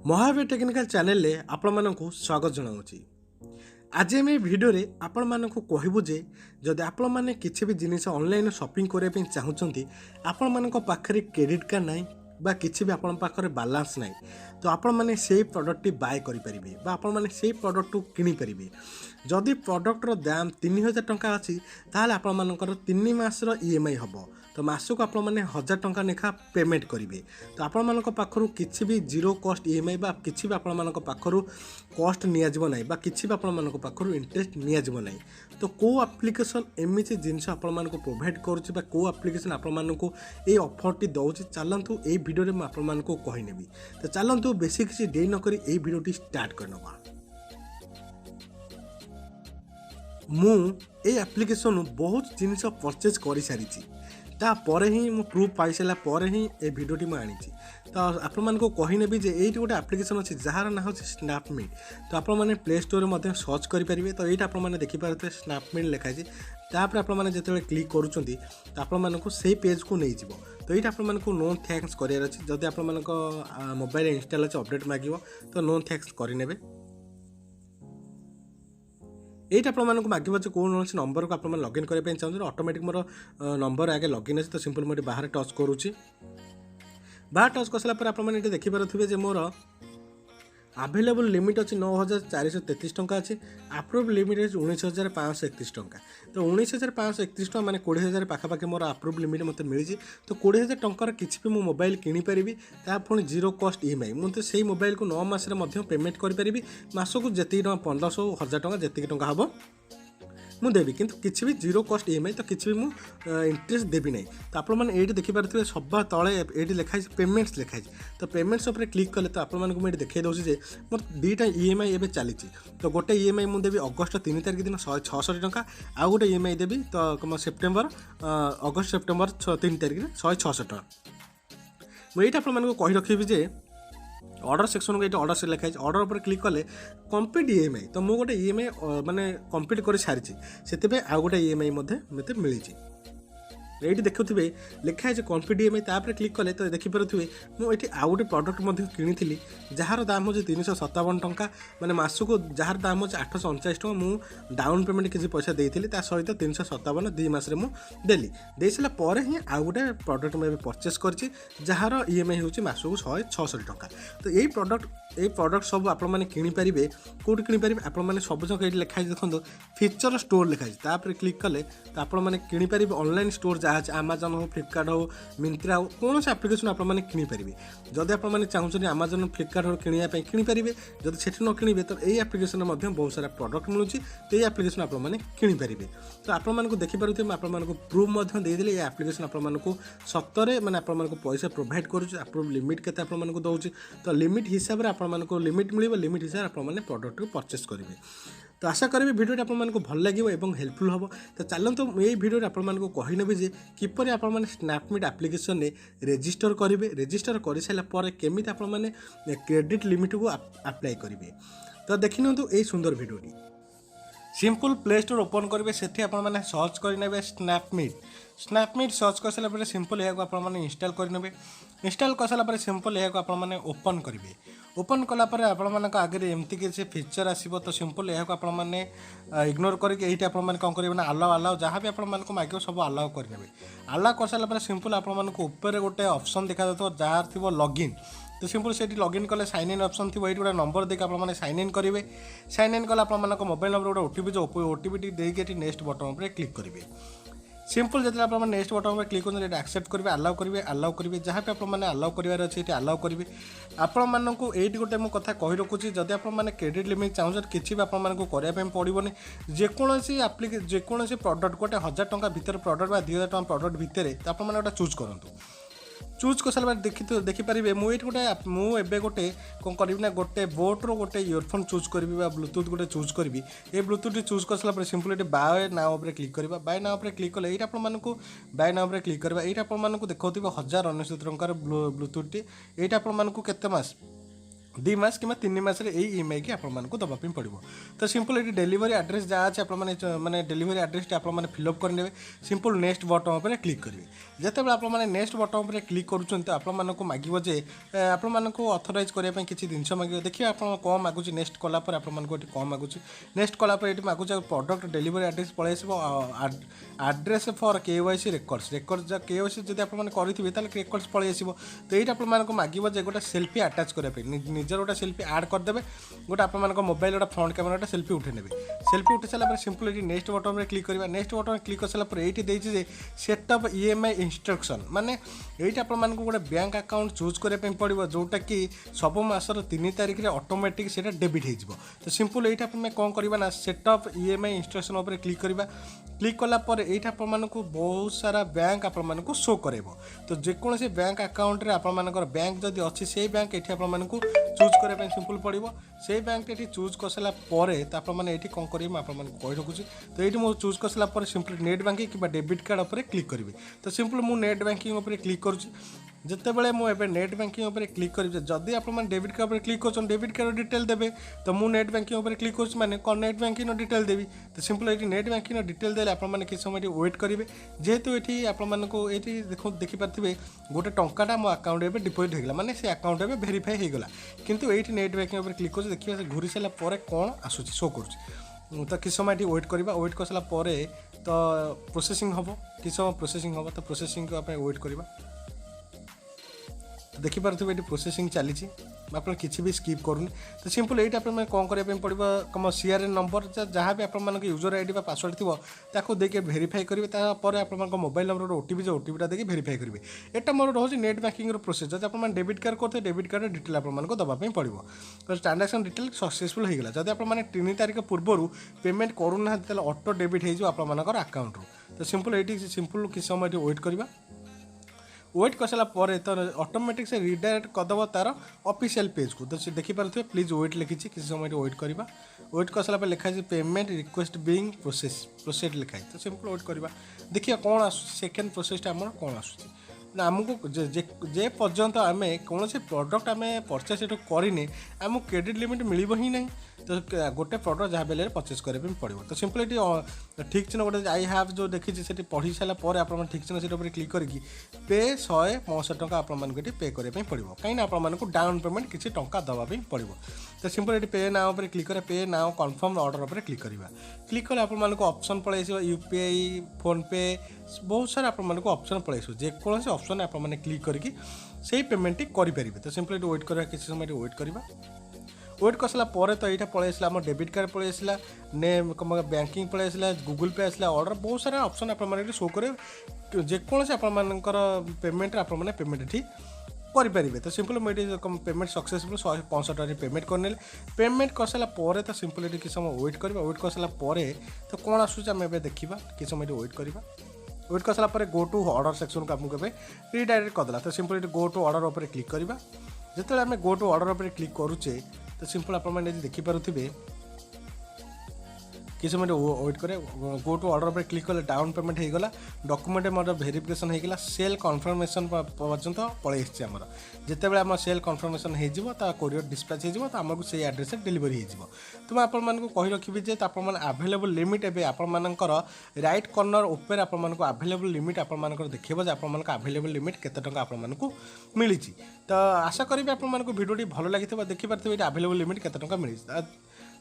Mahavir technical channel ले आपण मानकु स्वागत जनाऊँगी। आज आम भिडियो आपण मानकु कहबू जे जदि आपण माने किछि भी जिनिस ऑनलाइन शॉपिंग करने पे चाहूँगी आपण मानक पाखरे क्रेडिट कार्ड नहीं बा किछि भी आपण पाखरे बैलेंस नहीं तो आपण माने से प्रोडक्ट बाय करि परिबे बा आपण माने से प्रोडक्ट किनि परिबे। जदि प्रोडक्टर दाम 3000 टंका अछि ताहाले आपण मानकर 3 मासर ईएमआई हबो तो मासक आपण माने 1000 टंका लेखा पेमेंट करेंगे। तो आपण मानक पाखरु किछि भी जीरो कॉस्ट ईएमआई बा किछि भी आपण मानक पाखरु कॉस्ट निया जिवो नाही बा किछि भी आपण मानक पाखरु इंटरेस्ट निया जिवो नाही। तो को एप्लिकेशन एमिति जिनस आपण मानक प्रोवाइड करूछि बा को एप्लिकेशन आपण मानक ए ऑफर टी दउछि चलंतु ए वीडियो रे म आपण मानक कहि नेबी। तो चलंतु बेसी किछि डे न करी ए वीडियो टी स्टार्ट करनबा। मु ए एप्लिकेशन बहुत जिनिस परचेज कर सारी तापर ही मु प्रूफ पाई सारा पर ही ए भिडियोटी मुझे आनी। तो आपण मानक कहने भी ये गोटे एप्लिकेशन अच्छी जार ना हो स्नैपमीट। तो आपण मैंने प्ले स्टोर में सर्च करेंगे। तो ये आपने देखिपारे स्नैपमीट लिखाई तापर आपने जो क्लिक करुँच तो आपण मानक से पेज को नहीं जीव। तो ये आप नो थैंक्स करार अच्छे जदि आप मोबाइल इंस्टॉल अच्छे अपडेट मांग तो नो थैंक्स करेंगे। ये आपको मागे कौन नंबर को आप लॉगिन करने चाहते ऑटोमेटिक मोर नंबर आगे लॉगिन अच्छे। तो सिंपल मुझे बाहर टच करुँची बाहर टच कर सारापर आप देखिपे मोर अवेलेबल लिमिट अच्छी 9433 टंका अच्छी अप्रूव लिमिट अच्छी 19531 टंका। तो 19531 टंका माने 20000 पाखापाखि मोर अप्रूव लिमिट मत मिली। तो 20000 टंकार किसी भी मो मोबाइल किनीपरि ता पुणी जीरो कॉस्ट ईएमआई मुझे से मोबाइल को 9 मास पेमेंट करें मासक जी 1500 1000 टंका जी टंका हम मुझे देवी किंतु किसी भी जीरो कॉस्ट ईएमआई तो किसी भी मुझे इंटरेस्ट देवी नहीं। तो आप ये देखिपे सब तले ये लिखाई पेमेंट्स लिखाई। तो पेमेंट्स उपर क्लिक कले तो आपको देखा दूसरी मोर दुईटा ईएमआई एवं चली। तो गोटे ईएमआई मुझे देवी अगस्ट 3 तारिख दिन 166 टंका आउ गोटे ईएमआई देवी तो सेप्टेम्बर अगस्ट सेप्टेम्बर 3 तारिख 166 टंका। मुझे आपको कही रखी ऑर्डर सेक्शन को ये ऑर्डर से लिखाई ऑर्डर पर क्लिक कले कंप्लीट ईएमआई तो मुझे गोटे ईएमआई माने कंप्लीट कर सारी से आउ गोटे ईएमआई मत मिली। ये देखुवे लिखाई कंप्लीट ईएमआई तापर क्लिक कले तो देखिपे मुझे आउ गोटे प्रडक्ट किनी जार दाम हो 357 टंका माने मासको जार दाम हो 849 टंका मुझे डाउन पेमेंट किसी पैसा देती सहित 357 2 मास देली दे सारापर ही आउ गोटे प्रडक्ट मुझे परचेस कर जार ईएमआई हूँ मासको 166 टंका। तो यही प्रडक्ट सब आपने किनीपारे कौट किनीपारे आपने सब जगह ये लिखाई देखो फीचर स्टोर लिखाई तापर क्लिक कले तो आपने किनीपारे ऑनलाइन स्टोर जहाँ आमाजन हो फ्लिपकार्ट हो मिंत्रा हो कौन से एप्लिकेशन आपने किनीपारे जदि आपने चाहते आमाजन फ्लिपकार्ट हो किनापी किनीपारे जब से न किणे तो यही एप्लिकेशन बहुत सारा प्रडक्ट मिलूँ तो ये एप्लिकेशन आपने किनीपारे। तो आपको देखिपे आपको प्रूफ देदेले ये एप्लिकेशन आपको सतरे मैंने आपको पैसा प्रोवाइड करूँ लिमिट के आपको दूसरी तो लिमिट हिसाब से आपको लिमिट मिले लिमिट हिसाब से आपने प्रडक्ट को परचेस करेंगे। तो आशा करेंगे भिडियो आपको भल लगे और हेल्पफुल हम। तो चलते ये भिडियो आपको कहनेबी जे किपर आपने स्नैपमीट एप्लिकेशन में रेजिस्टर करेंगे रेजिस्टर कर सारापर केमी आपने क्रेडिट लिमिट को अप्लाई करेंगे। तो देखि नियंतु ये सुंदर भिडियोटी सिंपल प्ले स्टोर ओपन करेंगे से आपने सर्च करेंगे स्नैपमीट सर्च कर सारापर सिंपल यहाँ आपने इंस्टॉल करेंगे इंस्टॉल कर सारापर सिंपल यहाँ आपने ओपन करेंगे ओपन कलापर आपण आगे एमती किसी फीचर आसो तो सिंपल यहाँ आपने इग्नोर करके आपने कौन करेंगे आलाउ आलाउ जहाँ भी आपको मांगे सब आलाउ करेंगे आलाउ कर सारापर सिंपल आपको ऊपर गोटे ऑप्शन देखा जहाँ थी लॉगिन तो सिंपल से लॉगिन कले साइन इन ऑप्शन थी ये गोटे नंबर देके आपने साइन इन करेंगे साइन इन कले आप मोबाइल नंबर गोटे ओटीपी जो ओटीपी देके नेक्स्ट बटन पर क्लिक करेंगे। सिंपल जो आप नेक्स्ट बटन पर क्लिक कर एक्सेप्ट करेंगे आलाउ करेंगे जहाँ भी आपने आलाउ कर अच्छे ये आलाउ करेंगे। आपण को ये गोटे मुझे कथा कही रखुच्छी जब आपने क्रेडिट लिमिट चाहूँ किसी भी आपको करने पड़ोनी जेकोसी जेकोसी प्रडक्ट गोटे 1000 टंका भितर प्रडक्ट 2000 टंका प्रडक्ट भितर आप गोटे चूज करूँ चूज कर सारा देखिपारे मुझे मुझे गोटे कौन करी ना गोटे बोट्र गोटे इयरफोन चूज करी ब्लूटूथ गोटे चूज करी ये ब्लूटूथ चूज कर सारापर सिंपल ये बाय नाउ पर क्लिक करवा बाय नाउ पर क्लिक कले ये आपको बाय नाउ पर क्लिक करवा ये आपको देखा 1069 टंकार ब्लूटूथ ये आपको केते मास 2 मास कि 3 मास ईएमआई की आपको दवाई पड़ो। तो सिंपल ये डेलीवरी एड्रेस जहाँ अच्छे आपने डेलीवरी एड्रेस आपने फिलअप करने सिंपल नेक्स्ट बटन पर क्लिक करेंगे। जिते आपने नेक्स्ट बटन पर क्लिक करुँच आपको मांगो जे आपको अथराइज करने किसी जिन मांगे देखिए आप कौन मागुच नेक्स्ट कलापर आपको कौन मागुच नेक्स्ट कलापर ये मागुच प्रडक्ट डेलीवरी एड्रेस पलि address for KYC records KYC जब आपने करेंगे रेकर्ड्स पलि आस। तो ये आपको मांगो जे गोटे सेल्फी आटाच करने निजर गोटे सेल्फी आड करदे गोटे आप मोबाइल गोटे फ्रंट कैमेरा गोटे सेल्फी उठे नेबे। सेल्फी उठे सारा सिंपल ये नेक्स्ट बटन में क्लिक करवा। नेक्स्ट बटन क्लिक कर सारा ये देती सेटअप ईएमआई इंस्ट्रक्शन माने ये आपको गोटे बैंक अकाउंट चूज करने पड़ो जोटा कि सब मासर 3 तारिख में ऑटोमेटिक से डेबिट हो। तो सिंपल ये कौन करवा ना सेटअप ईएमआई इंस्ट्रक्शन उपर क्लिक करवा। क्लिक कलापर ये आपको बहुत सारा बैंक आपको शो कर। तो जेकोसी बैंक अकाउंट रे आपर बैंक जदि अच्छी से बैंक ये आपको चूज करने सिंपल पड़ो। से बैंक ये चूज कर सारापर तो आपने कौन करेंगे आपको कही रखुच्छी। तो ये मुझे चूज कर सारापर सिंपल नेट बैंकिंग कि डेबिट कार्ड उपर क्लिक करी। तो सिंपल मुझे नेट बैंकिंग उपर क्लिक करुँच। जितेबाला मुझे नेट बैंकिंग उपर क्लिक करी जदि आप डेबिट कार्ड पर क्लिक कर डेबिट कार्ड डिटेल देवे तो मुझे नेट बैंकिंग उपर क्लिक कर माने कौन नेट बैंकिंग डिटेल देवी। तो सिंपल ये नेट बैंकिंग डिटेल देले आपने किसी समय वेट करेंगे जेहेतु ये आपको ये देखिपारे गोटे टंकाटा मो अकाउंट में डिपोजिट होगा माने से अकाउंट में भेरीफाई होगा। किंतु ये नेट बैंकिंग उपर क्लिक कर देखिए घूरी सारापर कौन आसूँ शो कर। तो किस समय वेट करवा वेट कर सारापर तो प्रोसेसिंग हम किस समय प्रोसेसिंग हम। तो प्रोसेसिंग को आप वेट करवा देखिपे ये प्रोसेसिंग चली आप किसी भी स्कीप करूनी। तो सिंपल ये कौन करने पड़ो कम सीआरएन नंबर जहाँ भी आप यूजर आईडी पासवर्ड थी ताको देके भेरीफाई करेंगे। तापर आप मोबाइल नंबर ओटीपी जो ओटीपीटा देके भेरीफाई करेंगे। यहाँ मोर रोज नेट बैंकिंग प्रोसेस जब आप डेबिट कार्ड करते डेबिट कार्ड डिटेल आपको दवाई पड़ो। तो ट्रांजाक्शन डिटेल सक्सेसफुल होगा जब आपने 3 तारिख पूर्व पेमेंट करूना ऑटो डेबिट हो आकाउंट। तो सिंपल ये सिंपल किस समय वेट करवा वेट कर सारापर तो ऑटोमेटिक से रिडायरेक्ट करदेव तार ऑफिशियल पेज को। तो देखिपे प्लीज वेट लिखी किसी समय वेट करवा वेट कर सारापर लिखाई पेमेंट रिक्वेस्ट बीइंग प्रोसेस लिखाई। तो सिंपल वेट करवा देखिए कौन आस सेकेंड प्रोसेसटा आम कौन आसूँ आमको जे पर्यंत आम कौन से प्रडक्ट आम परचेस करें आमको क्रेडिट लिमिट मिल ही ना। तो गोटे प्रडक्ट जहाँ बेले परचेस करने पड़ो। तो सिंपल ये ठीक चिन्ह गोटे आई हाव जो देखी से पढ़ी सारापर आप ठीक चिन्ह से क्लिक करके पे 165 टंका आपको पे करने पड़ो कहीं आपको डाउन पेमेंट किसी टंका दवाई पड़ो। तो सिंपल ये पे नाउ पर क्लिक कर पे नाउ कन्फर्म ऑर्डर पर क्लिक करवा। क्लिक कले आपको ऑप्शन पलि आस यूपीआई फोन पे बहुत सारा आपको ऑप्शन पलि आस जेकोसी ऑप्शन आपने क्लिक करके से पेमेंट करेंगे। तो सिंपल वेट करवा किसी समय वेट करवा वेट कर सारापर तो यहाँ पलि आसला आम डेबिट कार्ड पलि आसला नेम बैंकिंग पलि आसला गूगल पे आसला ऑर्डर बहुत सारा ऑप्शन आपने शो करे जेकोसी आपर पेमेंट आपने पेमेंट ये करेंगे। तो सिंपल मुझे पेमेंट सक्सेसफुल 165 टଙ୍କା पेमेंट करने पेमेंट कर सारापर तो सिंपल ये किस समय वेट करवा वेट कर सारापर तो कौन आसूँ आम देखा किस समय वेट करवा वेट कर सारापर गो टू ऑर्डर सेक्शन को आपको रिडायरेक्ट करदेला। तो सिंपल ये गो टू ऑर्डर उपर क्लिक करवा जिते आम गो टू ऑर्डर उपर क्लिक करुचे तो सिंपल आपने देखिपे किस समय वेट करे गो टू ऑर्डर पर क्लिक कले डाउन पेमेंट होगा डॉक्यूमेंट मोर वेरिफिकेशन होगा सेल कन्फर्मेशन पर्यंत पलि आम जिते आम सेल कन्फर्मेशन हो कोरियर डिस्पैच हो तो आमको से एड्रेस डिलीवरी हो। तो मैं आपको कही रखी जे आपने आभेलेबल लिमिट एवं आपर राइट कर्नर उपर आपको आभेलेबल लिमिट आपर देखो आप आभेलेबल लिमिट केते टंका आपको मिली। तो आशा करी आपको भिडियोटी भल लगी देखिपारे आभेलेबल लिमिट केते टंका मिली।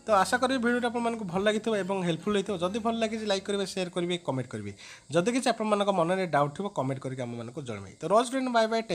तो आशा करी भिडियोटा आपको भल लगी और हेल्पफुल होती जदि भल लगी लाइक करेंगे शेयर करेंगे कमेंट करेंगे जदि किसी आप मन में डाउट थो कमेंट करके आम को जनइबे। तो रोज फ्रेंड बाय बाय।